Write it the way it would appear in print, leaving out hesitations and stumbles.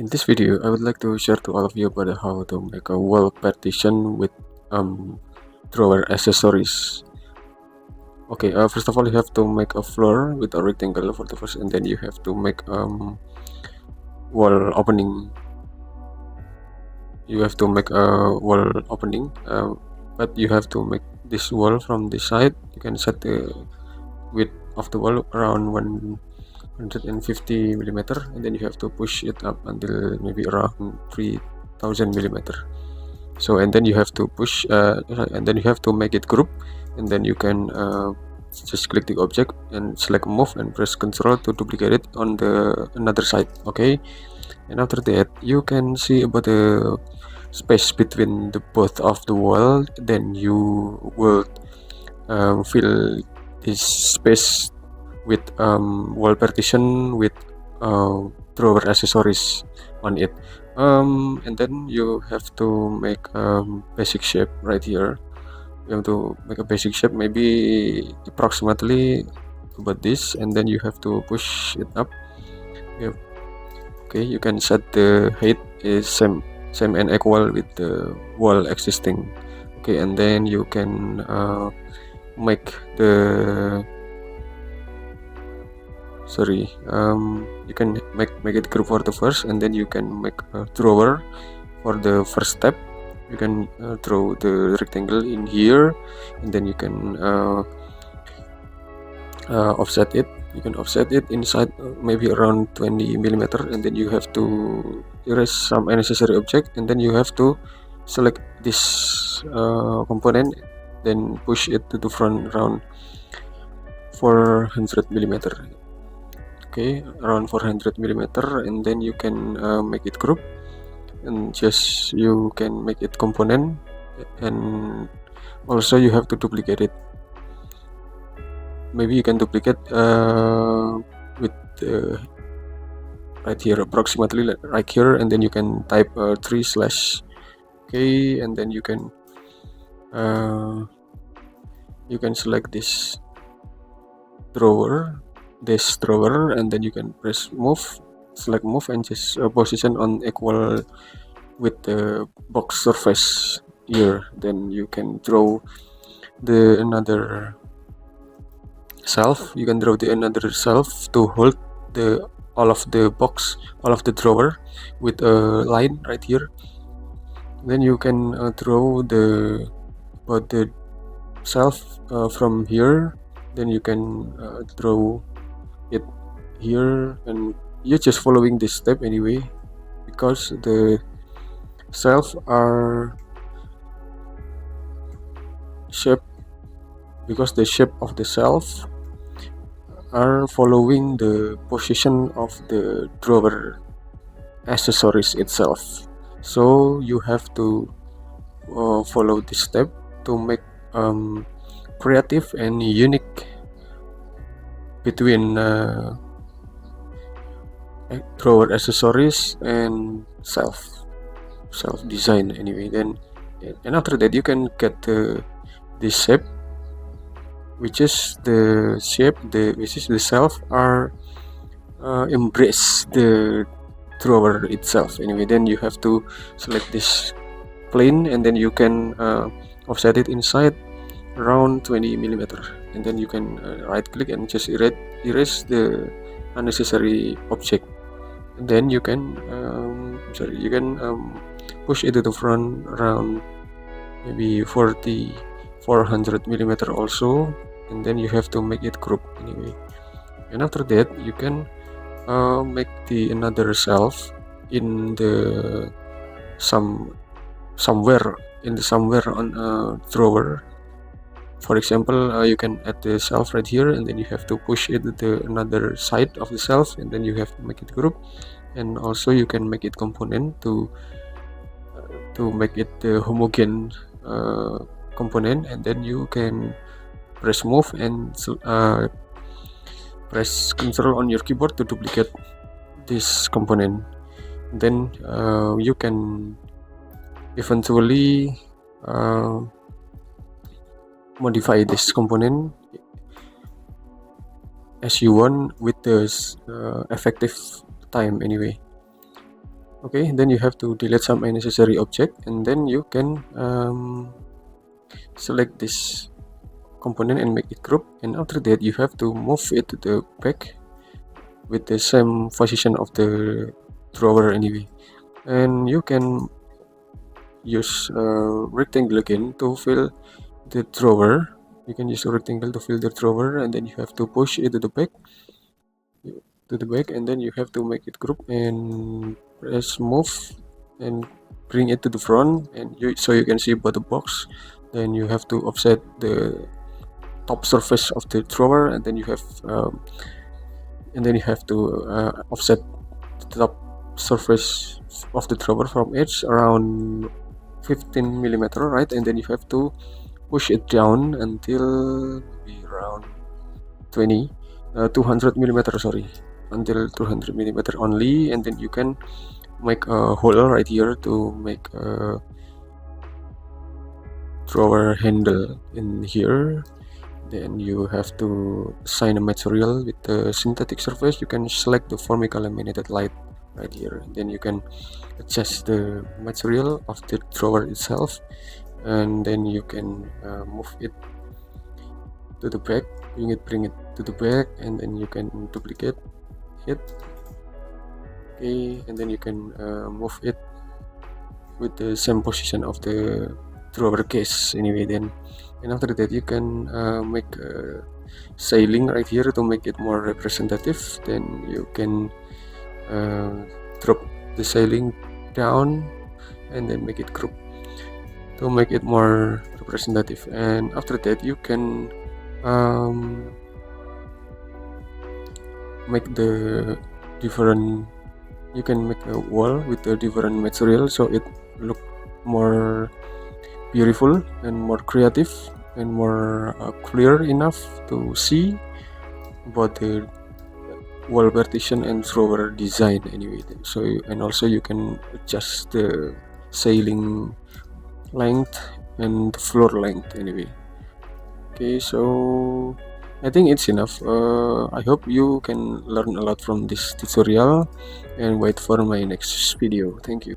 In this video, I would like to share to all of you about how to make a wall partition with drawer accessories. Okay, first of all, you have to make a floor with a rectangle for the first, and then you have to make wall opening. You have to make a wall opening, but you have to make this wall from this side. You can set the width of the wall around 150 millimeter, and then you have to push it up until maybe around 3000 millimeter. So and then you have to push and then you have to make it group, and then you can just click the object and select move and press Ctrl to duplicate it on the another side. Okay, and after that you can see about the space between the both of the wall. Then you will fill this space with wall partition with drawer accessories on it. And then you have to make basic shape right here. You have to make a basic shape, maybe approximately about this, and then you have to push it up. Yep. Okay, you can set the height is same and equal with the wall existing. Okay, and then you can make the you can make it group for the first, and then you can make a drawer for the first step. You can draw the rectangle in here, and then you can offset it. You can offset it inside maybe around 20 millimeter, and then you have to erase some unnecessary object, and then you have to select this component, then push it to the front around 400 millimeter. Okay, around 400 millimeter, and then you can make it group, and just you can make it component, and also you have to duplicate it. Maybe you can duplicate with right here, approximately right here, and then you can type 3/. Okay, and then you can select this drawer, and then you can press move, select move, and just position on equal with the box surface here. Then you can draw the another shelf. You can draw the another shelf to hold the all of the box, all of the drawer with a line right here. Then you can draw the shelf from here. Then you can draw it here, and you're just following this step anyway, because the shelf are shape because the shape of the shelf are following the position of the drawer accessories itself. So you have to follow this step to make creative and unique between drawer accessories and self design anyway. Then and after that you can get this shape, which is the shape which is the self are embrace the drawer itself anyway. Then you have to select this plane, and then you can offset it inside around 20 millimeter, and then you can right click and just erase the unnecessary object, and then you can push it to the front around maybe 400 millimeter also, and then you have to make it group anyway. And after that you can make the another shelf in the somewhere on a drawer. For example, you can add the shelf right here, and then you have to push it to the another side of the shelf, and then you have to make it group. And also you can make it component to make it the homogeneous component, and then you can press move and press Ctrl on your keyboard to duplicate this component. Then you can eventually modify this component as you want with the effective time anyway. Okay, then you have to delete some unnecessary object, and then you can select this component and make it group, and after that you have to move it to the back with the same position of the drawer anyway. And you can use rectangle again to fill the drawer. You can use a rectangle to fill the drawer, and then you have to push it to the back, and then you have to make it group and press move and bring it to the front, and so you can see about the box. Then you have to offset the top surface of the drawer, and then you have to offset the top surface of the drawer from edge around 15 millimeter, right? And then you have to push it down until maybe around 200 millimeter, sorry, until 200 millimeter only, and then you can make a hole right here to make a drawer handle in here. Then you have to assign a material with the synthetic surface. You can select the Formica laminated light right here, and then you can adjust the material of the drawer itself, and then you can move it to the back, bring it to the back, and then you can duplicate it. Okay, and then you can move it with the same position of the drawer case anyway. Then, and after that you can make a sailing right here to make it more representative. Then you can drop the sailing down and then make it group to make it more representative. And after that you can make the different, you can make a wall with the different material so it look more beautiful and more creative and more clear enough to see about the wall partition and drawer design anyway. So, and also you can adjust the ceiling length and floor length anyway. Okay, so I think it's enough. I hope you can learn a lot from this tutorial, and wait for my next video. Thank you.